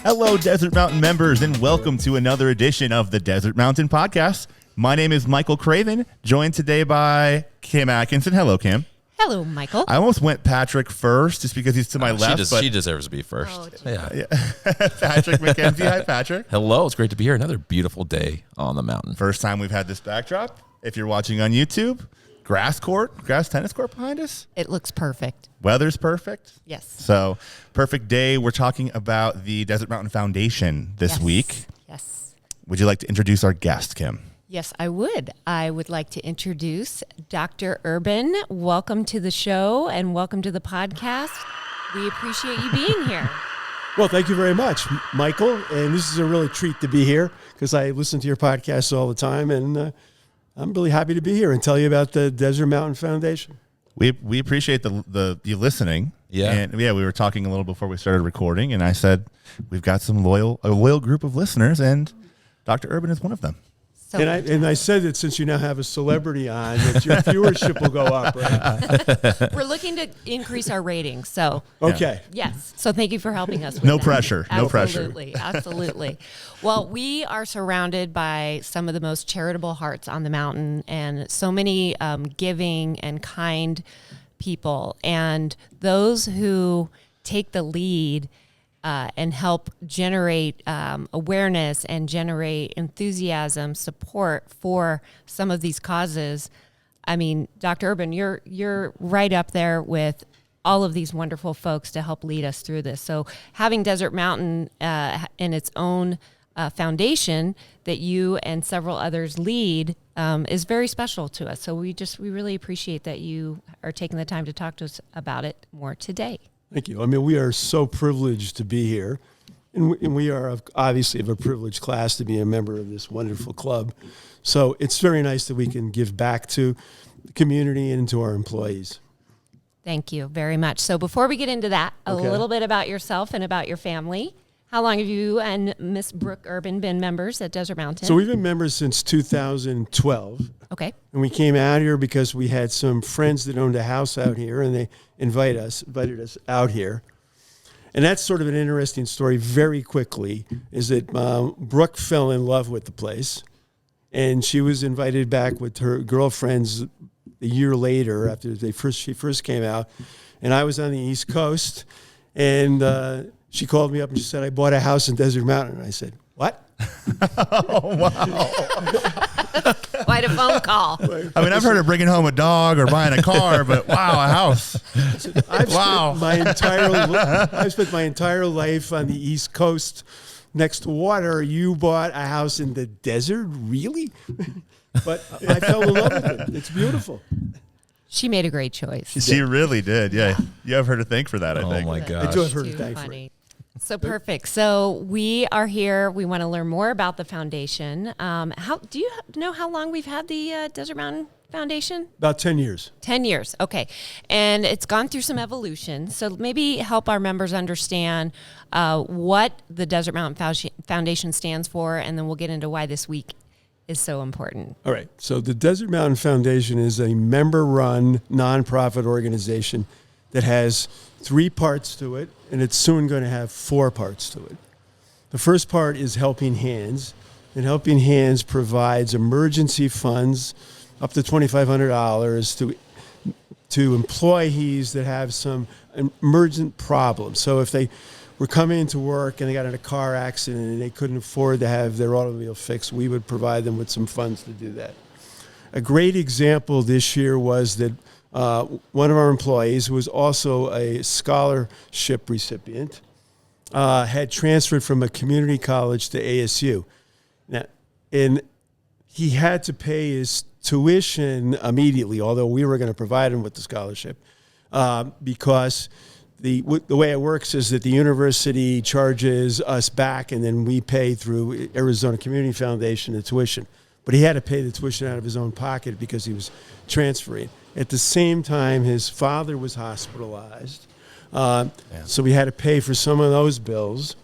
Hello, Desert Mountain members, and welcome to another edition of the Desert Mountain Podcast. My name is Michael Craven, joined today by Kim Atkinson. Hello, Kim. Hello, Michael. I almost went Patrick first just because he's to my left. She deserves to be first. Oh, yeah. Patrick McKenzie. Hi, Patrick. Hello. It's great to be here. Another beautiful day on the mountain. First time we've had this backdrop. If you're watching on YouTube, grass tennis court behind us. It looks perfect. Weather's perfect. Yes. So, perfect day. We're talking about the Desert Mountain Foundation this week. Yes. Would you like to introduce our guest, Kim? Yes, I would. I would like to introduce Dr. Urban. Welcome to the show and welcome to the podcast. We appreciate you being here. Well, thank you very much, Michael. And this is a really treat to be here because I listen to your podcasts all the time. And I'm really happy to be here and tell you about the Desert Mountain Foundation. We appreciate the you listening. Yeah. And we were talking a little before we started recording, and I said we've got a loyal group of listeners, and Dr. Urban is one of them. So And I said that since you now have a celebrity on, that your viewership will go up, right? we're looking to increase our ratings. So, Okay. yes. So thank you for helping us with No that. pressure. No pressure. Absolutely. Absolutely. Well, we are surrounded by some of the most charitable hearts on the mountain and so many giving and kind people. And those who take the lead and help generate awareness and generate enthusiasm, support for some of these causes. I mean, Dr. Urban, you're right up there with all of these wonderful folks to help lead us through this. So having Desert Mountain in its own foundation that you and several others lead is very special to us. So we really appreciate that you are taking the time to talk to us about it more today. Thank you. I mean, we are so privileged to be here. And we are obviously of a privileged class to be a member of this wonderful club. So it's very nice that we can give back to the community and to our employees. Thank you very much. So before we get into that, a little bit about yourself and about your family. How long have you and Miss Brooke Urban been members at Desert Mountain? So we've been members since 2012. Okay. And we came out here because we had some friends that owned a house out here, and they invited us out here. And that's sort of an interesting story very quickly, is that Brooke fell in love with the place, and she was invited back with her girlfriends a year later after she first came out. And I was on the East Coast, and she called me up and she said, I bought a house in Desert Mountain. And I said, what? Oh, wow. Quite a phone call. I mean, I've heard of bringing home a dog or buying a car, but wow, a house. I've spent my entire life on the East Coast next to water. You bought a house in the desert? Really? But I fell in love with it. It's beautiful. She made a great choice. She really did. Yeah. You have her to thank for that, I think. Oh, my I gosh. do have her to Too thank for it. funny. So perfect. So we are here. We want to learn more about the foundation. Do you know how long we've had the Desert Mountain Foundation? About 10 years. 10 years. Okay. And it's gone through some evolution. So maybe help our members understand what the Desert Mountain Foundation stands for, and then we'll get into why this week is so important. All right. So the Desert Mountain Foundation is a member-run nonprofit organization that has 3 parts to it, and it's soon going to have 4 parts to it. The first part is Helping Hands, and Helping Hands provides emergency funds up to $2,500 to employees that have some emergent problems. So if they were coming into work and they got in a car accident and they couldn't afford to have their automobile fixed, we would provide them with some funds to do that. A great example this year was that one of our employees, who was also a scholarship recipient, had transferred from a community college to ASU. Now, and he had to pay his tuition immediately, although we were going to provide him with the scholarship, because the way it works is that the university charges us back, and then we pay through Arizona Community Foundation the tuition. But he had to pay the tuition out of his own pocket because he was transferring. At the same time, his father was hospitalized, so we had to pay for some of those bills.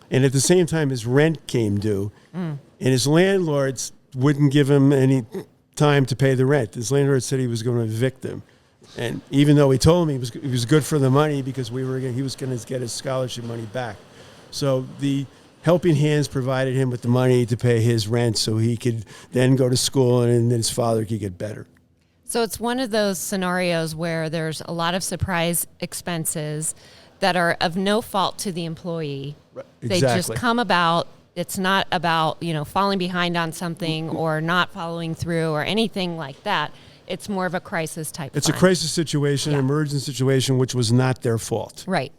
And at the same time, his rent came due, and his landlords wouldn't give him any time to pay the rent. His landlord said he was going to evict him. And even though he told me it was good for the money because he was going to get his scholarship money back. So the Helping Hands provided him with the money to pay his rent so he could then go to school and then his father could get better. So it's one of those scenarios where there's a lot of surprise expenses that are of no fault to the employee. Right. They just come about. It's not about, falling behind on something or not following through or anything like that. It's more of a crisis type It's fund. a crisis situation, Yeah. an emergency situation, which was not their fault. Right.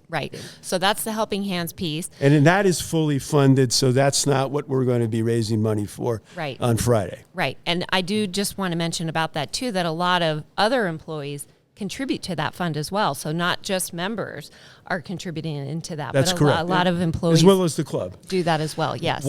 So that's the Helping Hands piece. And then that is fully funded, so that's not what we're going to be raising money for Right. on Friday. Right. And I do just want to mention about that too, that a lot of other employees contribute to that fund as well. So not just members are contributing into that, That's but correct. a lot of employees As well as the club. do that as well. Yes.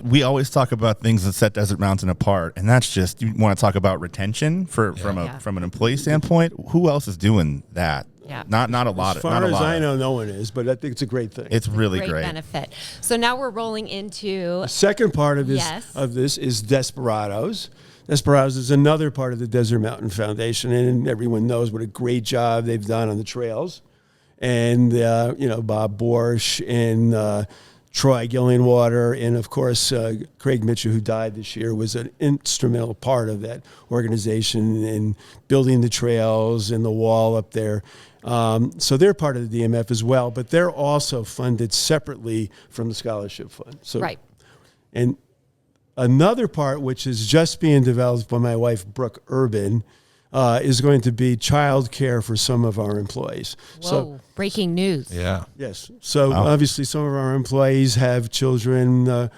We always talk about things that set Desert Mountain apart, and that's just, you want to talk about retention from an employee standpoint. Who else is doing that? Yeah. Not a lot. As far as I know, no one is, but I think it's a great thing. It's really great. benefit. So now we're rolling into The second part of this Yes. is Desperados. Desperados is another part of the Desert Mountain Foundation, and everyone knows what a great job they've done on the trails. And Bob Borsch and Troy Gillingwater, and of course Craig Mitchell, who died this year, was an instrumental part of that organization in building the trails and the wall up there. So they're part of the DMF as well, but they're also funded separately from the scholarship fund. So, right. And another part, which is just being developed by my wife, Brooke Urban, is going to be child care for some of our employees. Whoa. So, Breaking news. Yeah. yes. So Wow. obviously some of our employees have children,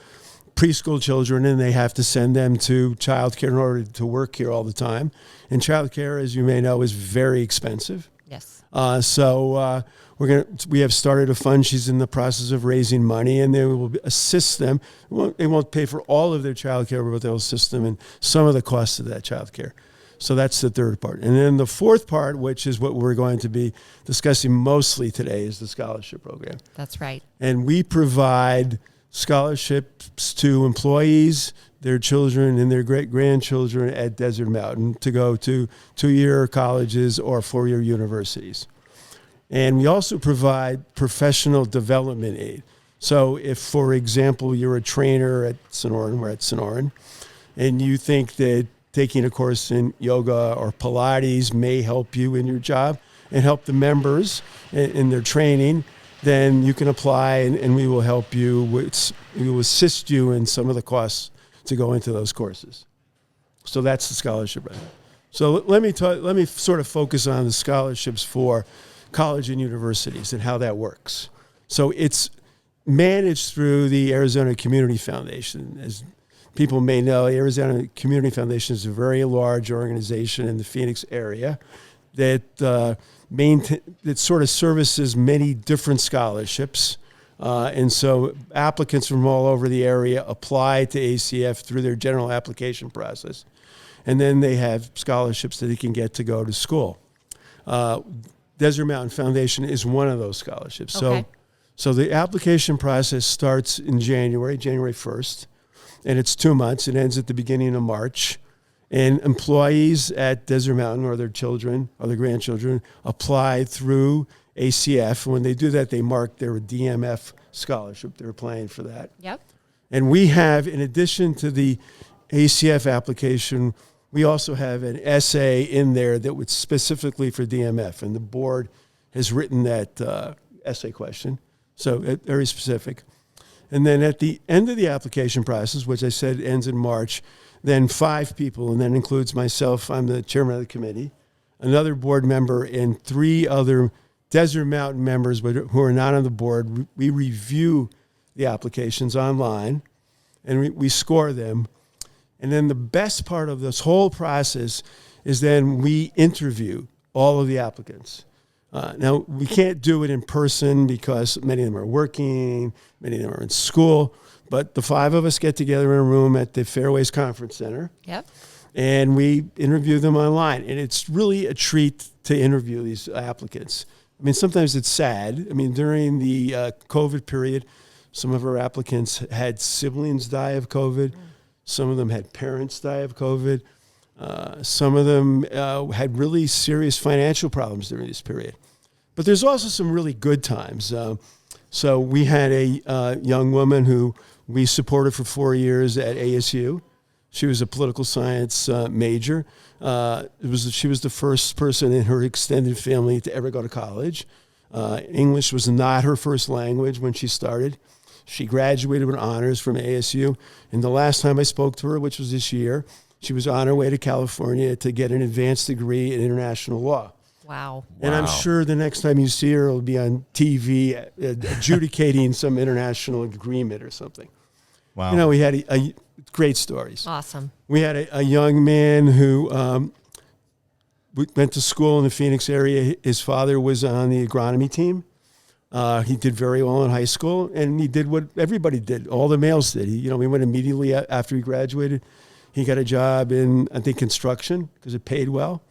preschool children, and they have to send them to child care in order to work here all the time. And child care, as you may know, is very expensive. Yes. We have started a fund. She's in the process of raising money, and they will assist them. It won't pay for all of their child care, but they'll assist them in some of the costs of that child care. So that's the third part. And then the fourth part, which is what we're going to be discussing mostly today, is the scholarship program. That's right. And we provide scholarships to employees, their children, and their great-grandchildren at Desert Mountain to go to 2-year colleges or 4-year universities. And we also provide professional development aid. So if, for example, you're a trainer at Sonoran, we're at Sonoran, and you think that taking a course in yoga or Pilates may help you in your job and help the members in their training, then you can apply and we will help you. We will assist you in some of the costs to go into those courses. So that's the scholarship. Right? So let me sort of focus on the scholarships for college and universities and how that works. So it's managed through the Arizona Community Foundation. As people may know, the Arizona Community Foundation is a very large organization in the Phoenix area that that sort of services many different scholarships. And so applicants from all over the area apply to ACF through their general application process. And then they have scholarships that they can get to go to school. Desert Mountain Foundation is one of those scholarships. Okay. So the application process starts in January 1st, and it's 2 months. It ends at the beginning of March. And employees at Desert Mountain or their children or their grandchildren apply through ACF. When they do that, they mark their DMF scholarship. They're applying for that. Yep. And we have, in addition to the ACF application, we also have an essay in there that was specifically for DMF. And the board has written that essay question. So very specific. And then at the end of the application process, which I said ends in March, then 5 people, and that includes myself, I'm the chairman of the committee, another board member, and 3 other Desert Mountain members who are not on the board. We review the applications online, and we score them. And then the best part of this whole process is then we interview all of the applicants. Now, we can't do it in person because many of them are working, many of them are in school, but the 5 of us get together in a room at the Fairways Conference Center. Yep. And we interview them online. And it's really a treat to interview these applicants. I mean, sometimes it's sad. I mean, during the COVID period, some of our applicants had siblings die of COVID. Some of them had parents die of COVID. Some of them had really serious financial problems during this period. But there's also some really good times. So we had a young woman who we supported for 4 years at ASU. She was a political science major. She was the first person in her extended family to ever go to college. English was not her first language when she started. She graduated with honors from ASU. And the last time I spoke to her, which was this year, she was on her way to California to get an advanced degree in international law. Wow. And I'm sure the next time you see her, it'll be on TV adjudicating some international agreement or something. Wow. You know, we had a great stories. Awesome. We had a young man who went to school in the Phoenix area. His father was on the agronomy team. He did very well in high school, and he did what everybody did. All the males did. He went immediately after he graduated. He got a job in, I think, construction because it paid well.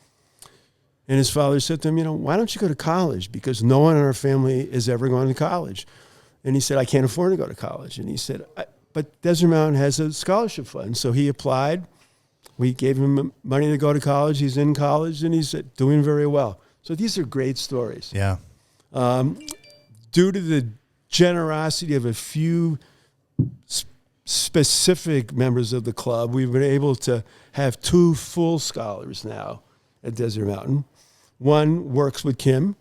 And his father said to him, why don't you go to college? Because no one in our family has ever gone to college. And he said, I can't afford to go to college. And he said, but Desert Mountain has a scholarship fund. So he applied. We gave him money to go to college. He's in college, and he's doing very well. So these are great stories. Yeah. Due to the generosity of a few specific members of the club, we've been able to have 2 full scholars now at Desert Mountain. One works with Kim.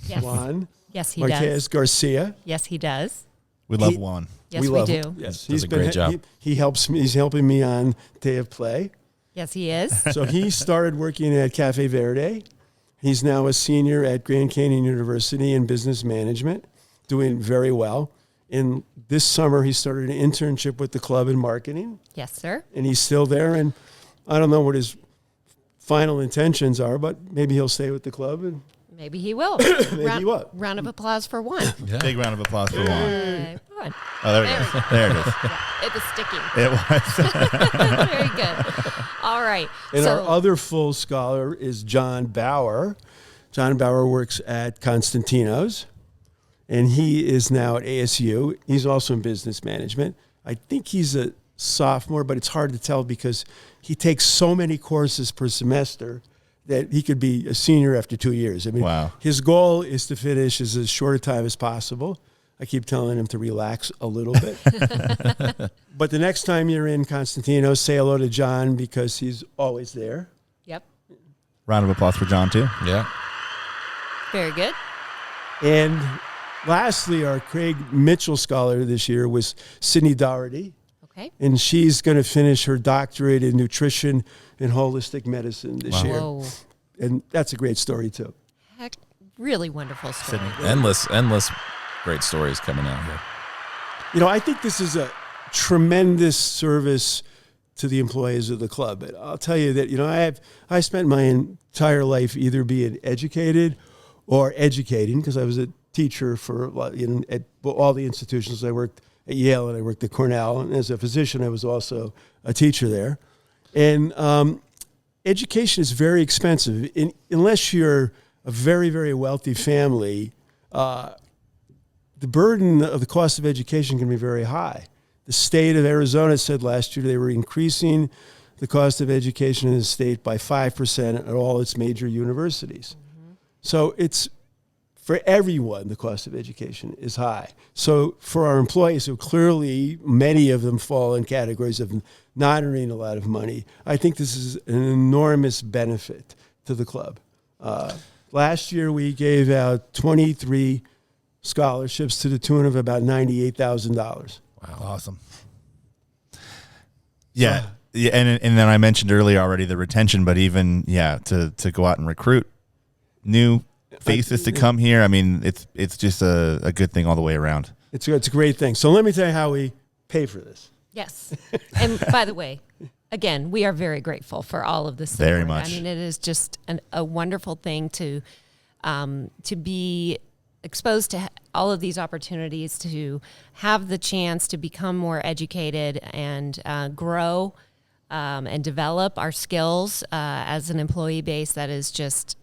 Yes. Juan. Yes, he Marquez does. Garcia. Yes, he does. We love Juan. Yes, we love do. him. Yes, Does a great job. He helps me. He's helping me on Day of Play. Yes, he is. So he started working at Cafe Verde. He's now a senior at Grand Canyon University in business management, doing very well. And this summer, he started an internship with the club in marketing, Yes, sir. and he's still there. And I don't know what his final intentions are, but maybe he'll stay with the club. And Maybe he will. he will. Round of applause for one. Yeah. Big round of applause for Juan. One. Oh, there it is. There it is. It was sticking. It was. Very good. All right. And our other full scholar is John Bauer. John Bauer works at Constantino's, and he is now at ASU. He's also in business management. I think he's a sophomore, but it's hard to tell because he takes so many courses per semester that he could be a senior after 2 years. I mean, Wow. His goal is to finish as short a time as possible. I keep telling him to relax a little bit. But the next time you're in Constantino, say hello to John because he's always there. Yep. Round of applause for John, too. Yeah. Very good. And lastly, our Craig Mitchell scholar this year was Sydney Doherty. Okay. And she's going to finish her doctorate in nutrition and holistic medicine this year. Whoa. And that's a great story, too. Heck, really wonderful story. Sydney. Endless great stories coming out here. I think this is a tremendous service to the employees of the club. But I'll tell you that, I spent my entire life either being educated or educating because I was a teacher for at all the institutions. I worked at Yale and I worked at Cornell. And as a physician, I was also a teacher there. And education is very expensive. Unless you're a very, very wealthy family, the burden of the cost of education can be very high. The state of Arizona said last year they were increasing the cost of education in the state by 5% at all its major universities. Mm-hmm. So it's, for everyone, the cost of education is high. So for our employees, who clearly many of them fall in categories of not earning a lot of money, I think this is an enormous benefit to the club. Last year, we gave out 23 scholarships to the tune of about $98,000. Wow. Awesome. Yeah. Yeah. And then I mentioned earlier already the retention, but even, to go out and recruit new faces to come here. I mean, it's just a good thing all the way around. It's a great thing. So let me tell you how we pay for this. Yes. And by the way, again, we are very grateful for all of this support. Very much. I mean, it is just a wonderful thing to be exposed to all of these opportunities, to have the chance to become more educated and grow and develop our skills as an employee base. That is just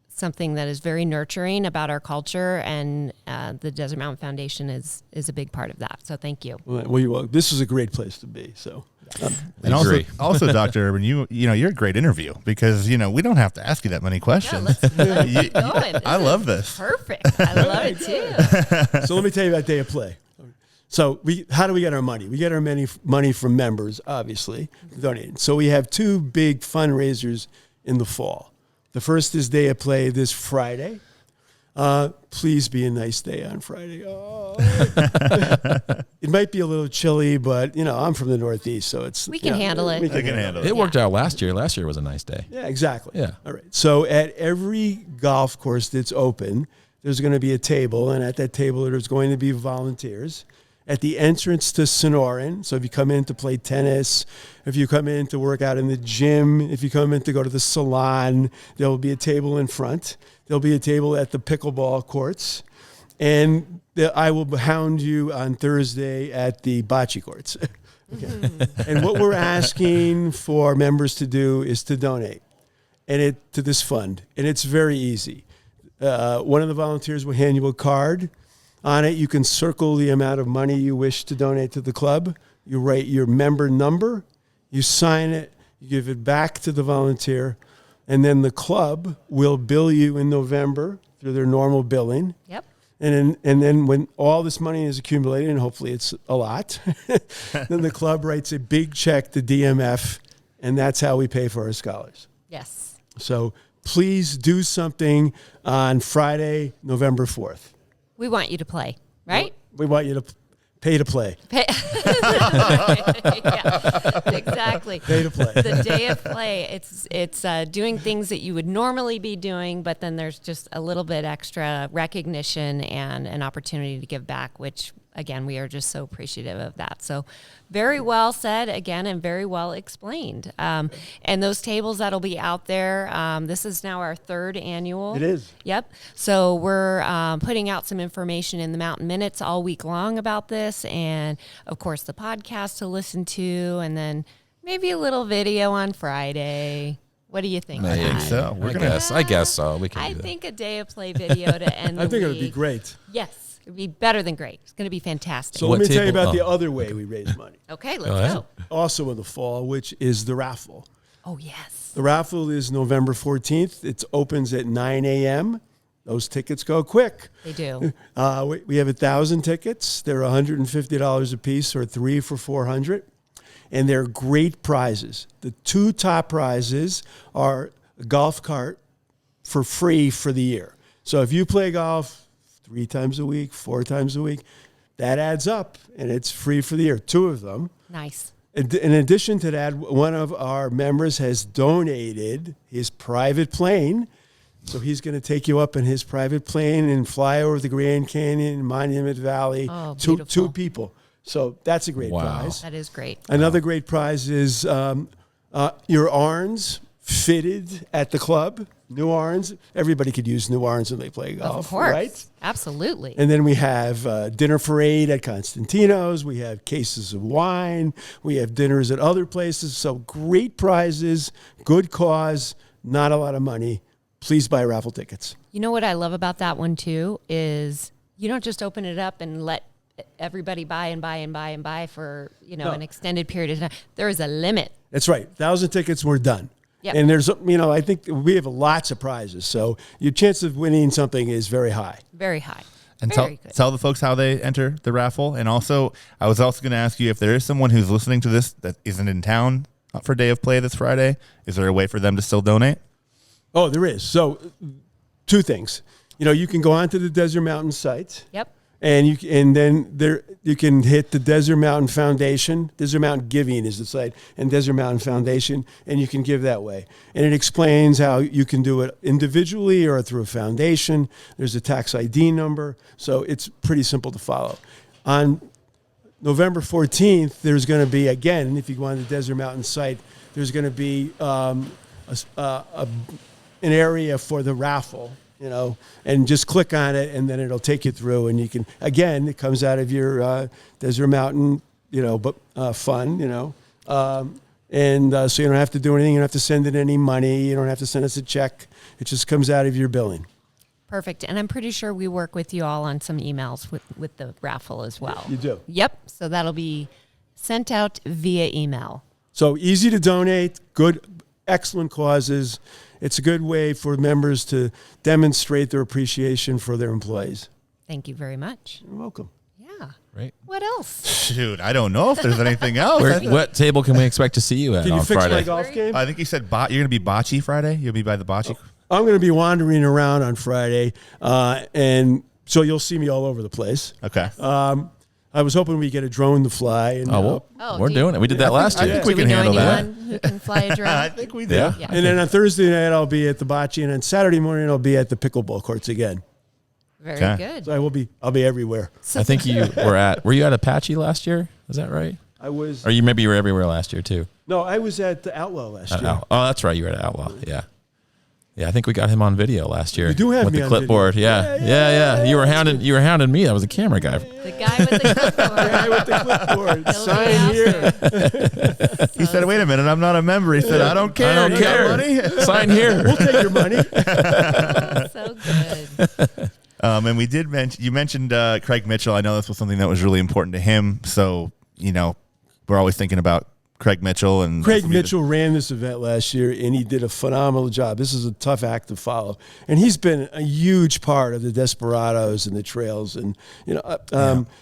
something that is very nurturing about our culture, and the Desert Mountain Foundation is a big part of that. So thank you. Well, this is a great place to be. So And Agree. also, Dr. Urban, you're a great interview because we don't have to ask you that many Yeah, questions. let's keep going. I love this. Perfect. I love it too. So let me tell you about Day of Play. So how do we get our money? We get our money from members, obviously, donating. So we have two big fundraisers in the fall. The first is Day of Play this Friday. Please be a nice day on Friday. Oh. It might be a little chilly, but I'm from the Northeast, so We can handle it. We can handle it. It worked out last year. Last year was a nice day. Yeah, exactly. Yeah. All right. So at every golf course that's open, there's going to be a table, and at that table there's going to be volunteers. At the entrance to Sonoran, so if you come in to play tennis, if you come in to work out in the gym, if you come in to go to the salon, there will be a table in front. There'll be a table at the pickleball courts. And I will hound you on Thursday at the bocce courts. Okay. And what we're asking for members to do is to donate to this fund. And it's very easy. One of the volunteers will hand you a card. On it, you can circle the amount of money you wish to donate to the club. You write your member number, you sign it, you give it back to the volunteer, and then the club will bill you in November through their normal billing. Yep. And then when all this money is accumulated, and hopefully it's a lot, then the club writes a big check to DMF, and that's how we pay for our scholars. Yes. So please do something on Friday, November 4th. We want you to play, right? We want you to pay to play. Yeah, exactly. Pay to play. The Day of Play, it's doing things that you would normally be doing, but then there's just a little bit extra recognition and an opportunity to give back, which, again, we are just so appreciative of that. So very well said, again, and very well explained. And those tables that'll be out there, this is now our third annual. It is. Yep. So we're putting out some information in the Mountain Minutes all week long about this, and of course the podcast to listen to, and then maybe a little video on Friday. What do you think? Maybe. Matt? So I guess so. We can I do that. think a Day of Play video to end. I think it would be week. great. Yes, it'd be better than great. It's going to be fantastic. So What let me tell you table? about the Oh. other way we raise money. Okay, Go let's ahead. go. Also in the fall, which is the raffle. Oh yes. The raffle is November 14th. It opens at 9 a.m. Those tickets go quick. They do. We have 1,000 tickets. They're $150 a piece, or 3 for $400. And they're great prizes. The two top prizes are a golf cart for free for the year. So if you play golf 3 times a week, 4 times a week, that adds up, and it's free for the year. 2 of them. Nice. In addition to that, one of our members has donated his private plane. So he's going to take you up in his private plane and fly over the Grand Canyon, Monument Valley. Oh, two beautiful. people. So that's a great Wow. prize. That is great. Another great prize is your irons fitted at the club. New irons. Everybody could use new irons when they play golf, Of course. right? Absolutely. And then we have dinner for 8 at Constantino's. We have cases of wine. We have dinners at other places. So great prizes, good cause, not a lot of money. Please buy raffle tickets. You know what I love about that one too is you don't just open it up and let everybody buy and buy and buy and buy for, No. an extended period of time. There is a limit. That's right. 1,000 tickets, we're done. Yep. And there's, I think we have lots of prizes. So your chance of winning something is very high. Very high. And Very good. tell the folks how they enter the raffle. And also, I was also going to ask you if there is someone who's listening to this that isn't in town for Day of Play this Friday, is there a way for them to still donate? Oh, there is. So 2 things. You can go onto the Desert Mountain site. Yep. And then you can hit the Desert Mountain Foundation. Desert Mountain Giving is the site, and Desert Mountain Foundation, and you can give that way. And it explains how you can do it individually or through a foundation. There's a tax ID number, so it's pretty simple to follow. On November 14th, there's going to be, again, if you go on the Desert Mountain site, there's going to be an area for the raffle. And just click on it, and then it'll take you through, and you can, again, it comes out of your Desert Mountain, fund, so you don't have to do anything. You don't have to send in any money. You don't have to send us a check. It just comes out of your billing. Perfect. And I'm pretty sure we work with you all on some emails with the raffle as well. You do. Yep. So that'll be sent out via email. So easy to donate, good, excellent causes. It's a good way for members to demonstrate their appreciation for their employees. Thank you very much. You're welcome. Yeah. Right. What else? Shoot, I don't know if there's anything else. What table can we expect to see you at Can you on fix Friday? my golf game? I think you said you're going to be bocce Friday. You'll be by the bocce. I'm going to be wandering around on Friday, and so you'll see me all over the place. Okay. I was hoping we get a drone to fly. And, We're doing it. We did that last year. I think we Do can know handle that. anyone who can fly a drone? I think we do. Yeah. Yeah. and then on Thursday night, I'll be at the bocce, and on Saturday morning, I'll be at the pickleball courts again. Very Okay. good. So I'll be everywhere. I think were you at Apache last year? Is that right? I was. Or you were everywhere last year too? No, I was at the Outlaw last year. Oh, that's right. You were at Outlaw. Yeah. Yeah, I think we got him on video last year. You do have with me the on clipboard. video. Yeah. You were hounding me. I was a camera guy. The guy with the clipboard. I with the clipboard. He'll Sign be here. He said, "Wait a minute, I'm not a member." He said, "I don't care. I don't You got care. money?" Sign here. We'll take your money. So good. And we did you mentioned Craig Mitchell. I know this was something that was really important to him. So we're always thinking about Craig Mitchell and Craig Mitchell ran this event last year, and he did a phenomenal job. This is a tough act to follow, and he's been a huge part of the Desperados and the trails. And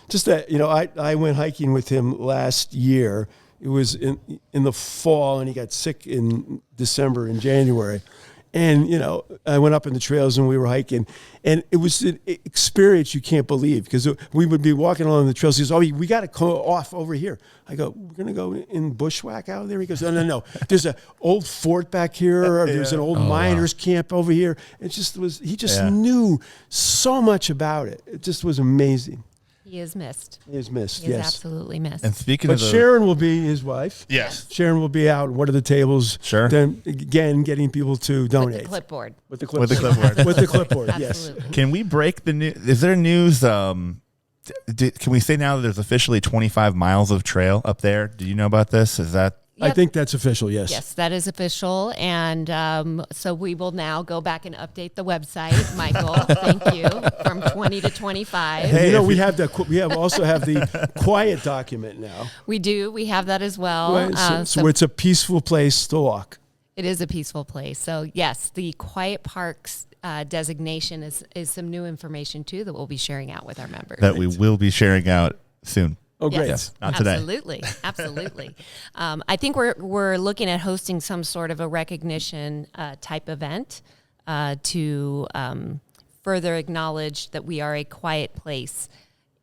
just that I went hiking with him last year. It was in the fall, and he got sick in December and January. And, I went up in the trails and we were hiking, and it was an experience you can't believe, because we would be walking along the trails. He goes, "Oh, we got to go off over here." I go, "We're going to go in bushwhack out there?" He goes, No. There's an old fort back here. Or there's an old miners camp over here. He just knew so much about it. It just was amazing. He is missed. He is missed, He is yes. absolutely missed. And speaking But of Sharon will be his wife. yes, Sharon will be out. What are the tables? Sure. Then again, getting people to donate. With the clipboard. With the With the clipboard. clipboard. With the clipboard, yes. Absolutely. Can we break the news? Is there news? Can we say now that there's officially 25 miles of trail up there? Do you know about this? Is that I Yep. think that's official, yes. Yes, that is official. And so we will now go back and update the website, Michael. Thank you. From 20 to 25. Hey, we also have the quiet document now. We do. We have that as well. Right? So it's a peaceful place to walk. It is a peaceful place. So yes, the Quiet Parks designation is some new information too that we'll be sharing out with our members. that we will be sharing out soon? Oh, great. Yes, Not today. Absolutely. I think we're looking at hosting some sort of a recognition type event to further acknowledge that we are a quiet place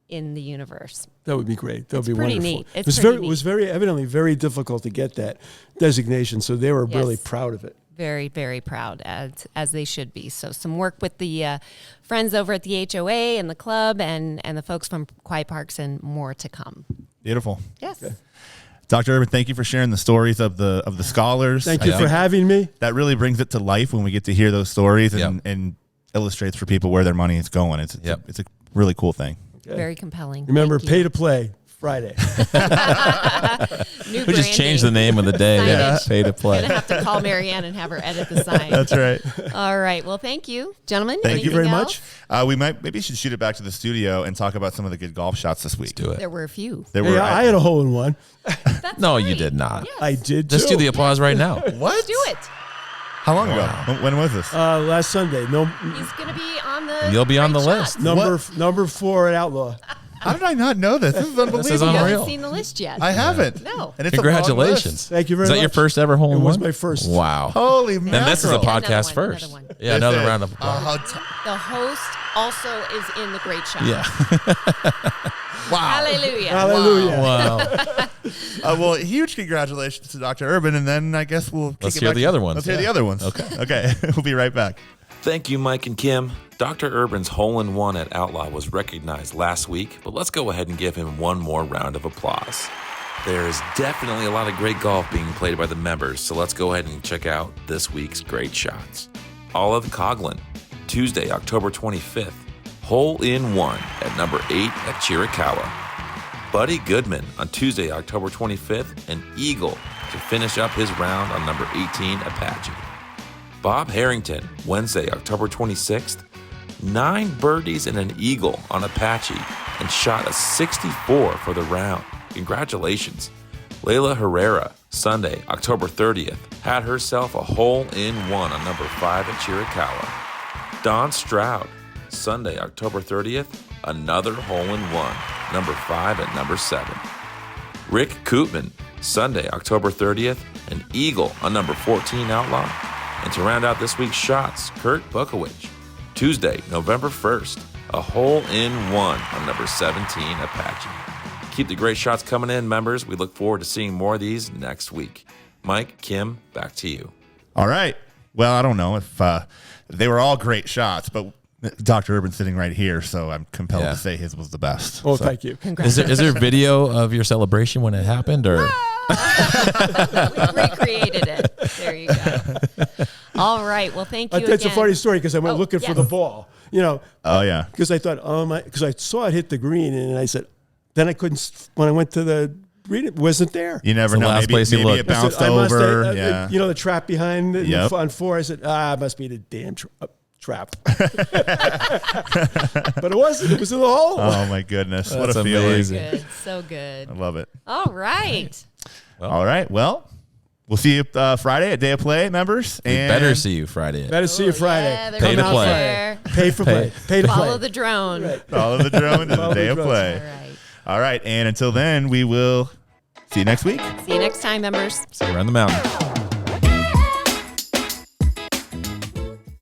in the universe. That would be great. That would be pretty wonderful. neat. It's It pretty was very evidently very difficult to get that designation, so they were really Yes. proud of it. Very, very proud, as they should be. So some work with the friends over at the HOA and the club and the folks from Quiet Parks, and more to come. Beautiful. Yes. Okay. Dr. Urban, thank you for sharing the stories of the scholars. Thank you I for think having me. that really brings it to life when we get to hear those stories and, Yep. and illustrates for people where their money is going. It's a really cool thing. Very compelling. Remember, Thank pay you. to play Friday. New We just changed the branding. name of the day. Signage. Pay to play. Gonna have to call Marianne and have her edit the sign. That's right. All right. Well, thank you, gentlemen. Thank you very Anything much. else? We maybe should shoot it back to the studio and talk about some of the good golf shots this week. Do it. There were a few. There Hey, were I had a hole in one. That's No, you great. did not. Yes. I did Just too. do the applause right now. what? Do it. How long ago? When was this? Last Sunday. No, He's gonna be on the. You'll be on great the list. shots. number 4 at Outlaw. How did I not know this? This is unbelievable. This is You unreal. haven't seen the list yet. I haven't. No. And it's a long Congratulations. Thank you very Is that much. your first ever hole in It one? was my first. Wow. list. Holy mackerel. And this is a Another podcast one, first. another one. Yeah, another Is it? round of applause. The host also is in the great shot. Yeah. Wow. Hallelujah. Hallelujah. Wow. Well, huge congratulations to Dr. Urban, and then I guess we'll Let's kick it hear back the to- other ones. Let's hear Yeah. the other ones. Okay. Okay. We'll be right back. Thank you, Mike and Kim. Dr. Urban's hole-in-one at Outlaw was recognized last week, but let's go ahead and give him one more round of applause. There is definitely a lot of great golf being played by the members, so let's go ahead and check out this week's great shots. Olive Coughlin, Tuesday, October 25th, hole-in-one at number 8 at Chiricahua. Buddy Goodman on Tuesday, October 25th, an eagle to finish up his round on number 18 Apache. Bob Harrington, Wednesday, October 26th, 9 birdies and an eagle on Apache and shot a 64 for the round. Congratulations. Layla Herrera, Sunday, October 30th, had herself a hole-in-one on number 5 at Chiricahua. Don Stroud, Sunday, October 30th, another hole-in-one, number 5 at number 7. Rick Koopman, Sunday, October 30th, an eagle on number 14 Outlaw. And to round out this week's shots, Kurt Bukowicz, Tuesday, November 1st, a hole-in-one on number 17 Apache. Keep the great shots coming in, members. We look forward to seeing more of these next week. Mike, Kim, back to you. All right. Well, I don't know if they were all great shots, but Dr. Urban's sitting right here, so I'm compelled to say his was the best. Well, So- thank you. Is there video of your celebration when it happened, or? We recreated it. There you go. All right. Well, thank you That's again. a funny story because I went Oh, looking for the yes. ball, you know, Oh, yeah. because I thought, because I saw it hit the green, and I said, then I couldn't, when I went to the green, it wasn't there. You never It's the know. last Maybe, place you maybe look. it I said, bounced I must over. have- Yeah. You know, the trap behind Yep. on 4. I said, it must be the damn trap. But it wasn't. It was in the hole. Oh, my goodness. What That's a feeling. amazing. Good. So good. I love it. All right. All right. Well, we'll see you Friday at Day of Play, members. We And better see you Friday. Better see you Friday. Yeah, they're Pay to out play. there. Pay for play. Pay to play. Follow the drone. Right. follow the drone to the Follow Day the of drone. Play. All right. All right. And until then, we will see you next week. See you next time, members. See you around the mountain.